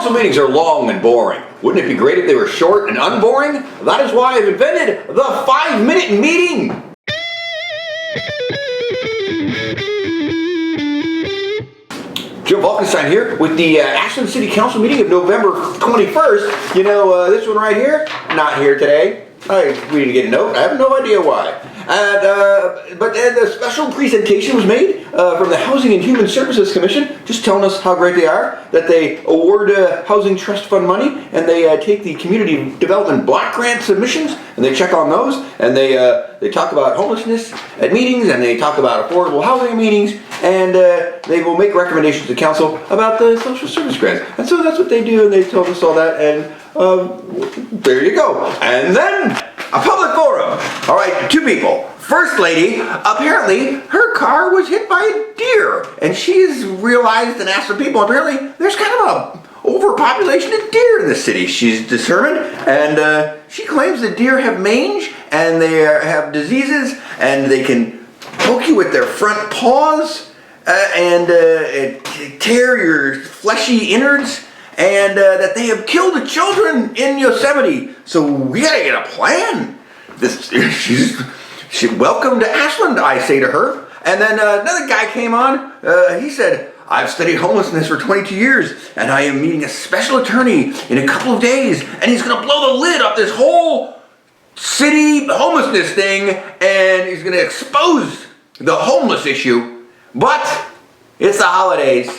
Council meetings are long and boring. Wouldn't it be great if they were short and unboring? That is why I've invented the 5-minute meeting. Joe Volkenstein here with the Ashland City Council meeting of November 21st. You know, this one right here, not here today. We didn't get a note. I have no idea why. But the special presentation was made from the Housing and Human Services Commission, just telling us how great they are, that they award Housing Trust Fund money, and they take the Community Development Block Grant submissions, and they check on those, and they talk about homelessness at meetings, and they talk about affordable housing at meetings, and they will make recommendations to council about the social service grants. And so that's what they do, and they told us all that, and there you go. And then a public forum. All right, 2 people. First lady, apparently her car was hit by a deer, and she's realized and asked some people, apparently there's kind of a overpopulation of deer in the city. She's determined, and she claims that deer have mange, and they have diseases, and they can poke you with their front paws, and tear your fleshy innards, and that they have killed the children in Yosemite. So we gotta get a plan. She's welcome to Ashland, I say to her. And then another guy came on. He said, I've studied homelessness for 22 years, and I am meeting a special attorney in a couple of days, and he's gonna blow the lid off this whole city homelessness thing, and he's gonna expose the homeless issue. But it's the holidays.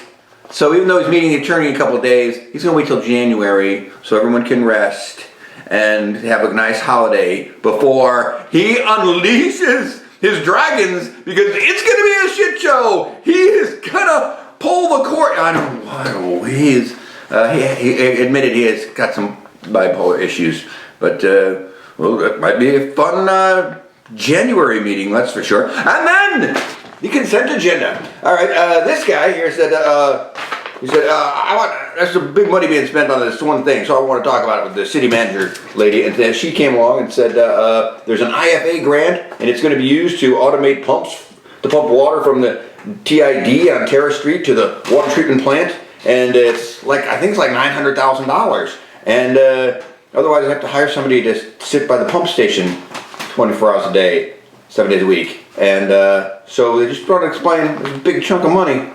So even though he's meeting the attorney in a couple of days, he's going to wait till January so everyone can rest and have a nice holiday before he unleashes his dragons, because it's going to be a shit show. He is going to pull the court. I don't know. He admitted he has got some bipolar issues, but well, that might be a fun January meeting, that's for sure. And then the consent agenda. All right, this guy here said, there's a big money being spent on this one thing, so I want to talk about it with the city manager lady. And then she came along and said, there's an IFA grant, and it's going to be used to automate pumps to pump water from the TID on Terrace Street to the water treatment plant. And it's like, I think it's like $900,000. And otherwise I have to hire somebody to sit by the pump station 24 hours a day, 7 days a week. And so they just want to explain, there's a big chunk of money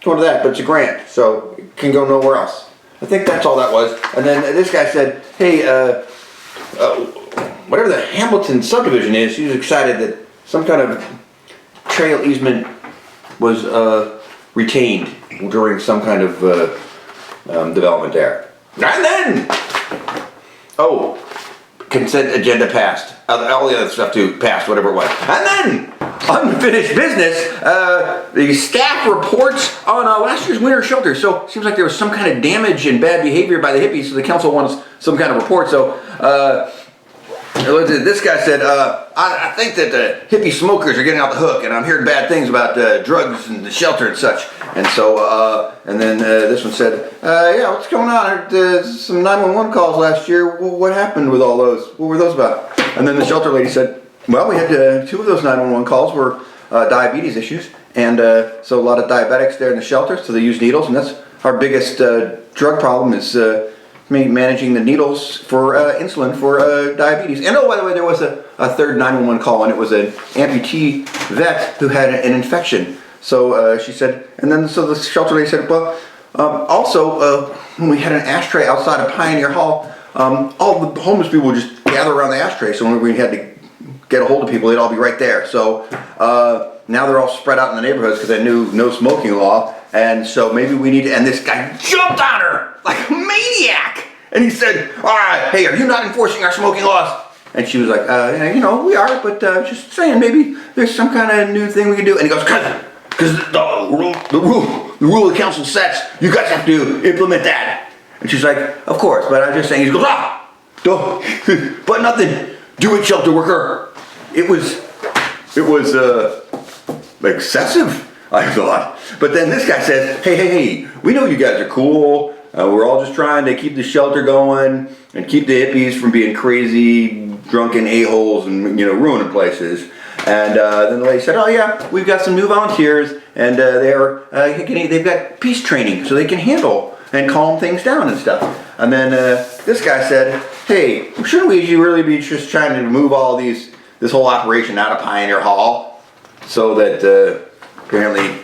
going to that, but it's a grant, so it can go nowhere else. I think that's all that was. And then this guy said, hey, whatever the Hamilton subdivision is, he was excited that some kind of trail easement was retained during some kind of development there. And then, consent agenda passed. All the other stuff too passed, whatever it was. And then, unfinished business, the staff reports on last year's winter shelter. So it seems like there was some kind of damage and bad behavior by the hippies, so the council wants some kind of report. So this guy said, I think that the hippie smokers are getting off the hook, and I'm hearing bad things about drugs and the shelter and such. And so, and then this one said, yeah, what's going on? Some 911 calls last year. What happened with all those? What were those about? And then the shelter lady said, well, we had 2 of those 911 calls were diabetes issues, and so a lot of diabetics there in the shelter, so they use needles, and that's our biggest drug problem is managing the needles for insulin for diabetes. And by the way, there was a third 911 call, and it was an amputee vet who had an infection. So she said, and then so the shelter lady said, well, also when we had an ashtray outside of Pioneer Hall, all the homeless people would just gather around the ashtray, so when we had to get a hold of people, they'd all be right there. So now they're all spread out in the neighborhoods because they knew no smoking law, and so maybe we need to, and this guy jumped on her like a maniac, and he said, all right, hey, are you not enforcing our smoking laws? And she was like, you know, we are, but just saying, maybe there's some kind of new thing we can do. And he goes, because the rule the council sets, you guys have to implement that. And she's like, of course, but I'm just saying. He goes, but nothing. Do it, shelter worker. It was excessive, I thought. But then this guy says, hey, we know you guys are cool. We're all just trying to keep the shelter going and keep the hippies from being crazy, drunken a-holes and, ruining places. And then the lady said, oh yeah, we've got some new volunteers, and they've got peace training, so they can handle and calm things down and stuff. And then this guy said, hey, shouldn't we really be just trying to move all this whole operation out of Pioneer Hall so that apparently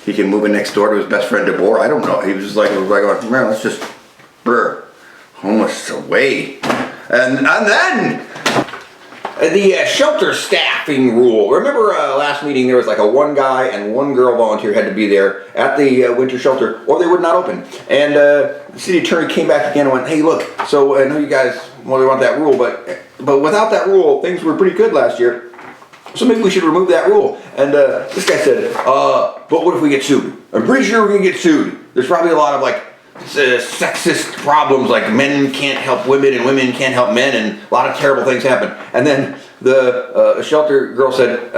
he can move in next door to his best friend DeBoer? I don't know. He was just like, man, let's just homeless away. And then the shelter staffing rule. Remember last meeting there was like a one guy and one girl volunteer had to be there at the winter shelter or they would not open. And the city attorney came back again and went, hey look, so I know you guys want that rule, but without that rule things were pretty good last year. So maybe we should remove that rule. And this guy said, but what if we get sued? I'm pretty sure we're gonna get sued. There's probably a lot of like sexist problems, like men can't help women and women can't help men, and a lot of terrible things happen. And then the shelter girl said,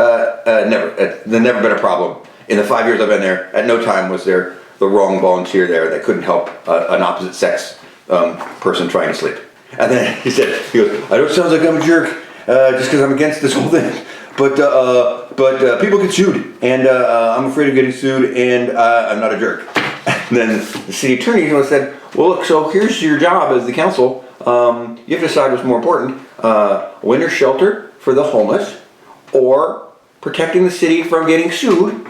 there's never been a problem. In the 5 years I've been there, at no time was there the wrong volunteer there that couldn't help an opposite sex person trying to sleep. And then he goes, I know it sounds like I'm a jerk, just because I'm against this whole thing, but people get sued, and I'm afraid of getting sued, and I'm not a jerk. And then the city attorney said, well look, so here's your job as the council. You have to decide what's more important, winter shelter for the homeless or protecting the city from getting sued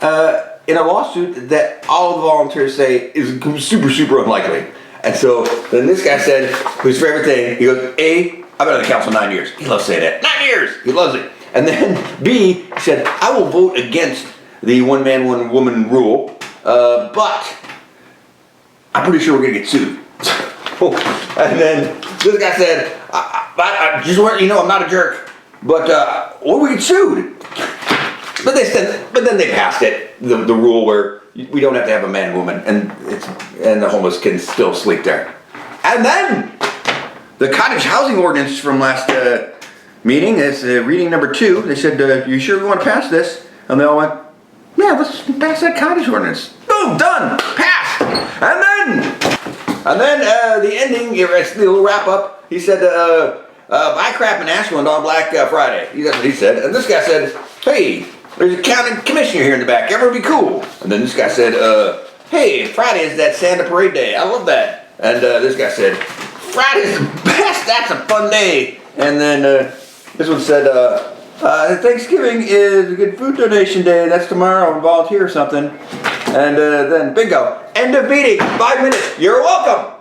in a lawsuit that all the volunteers say is super unlikely. And so then this guy said, his favorite thing, he goes, A, I've been on the council 9 years. He loves saying that. 9 years! He loves it. And then B, he said, I will vote against the one man, one woman rule, but I'm pretty sure we're gonna get sued. And then this guy said, I just want you know I'm not a jerk, but what if we get sued? But then they passed it, the rule where we don't have to have a man and woman, and the homeless can still sleep there. And then the cottage housing ordinance from last meeting is reading number 2. They said, you sure we want to pass this? And they all went, yeah, let's pass that cottage ordinance. Boom, done, passed. And then the ending, it's the little wrap up. He said, buy crap in Ashland on Black Friday. That's what he said. And this guy said, hey, there's a county commissioner here in the back. Everyone be cool. And then this guy said, hey, Friday is that Santa parade day. I love that. And this guy said, Friday's the best. That's a fun day. And then this one said, Thanksgiving is a good food donation day. That's tomorrow. Volunteer or something. And then bingo. End of meeting. 5 minutes. You're welcome.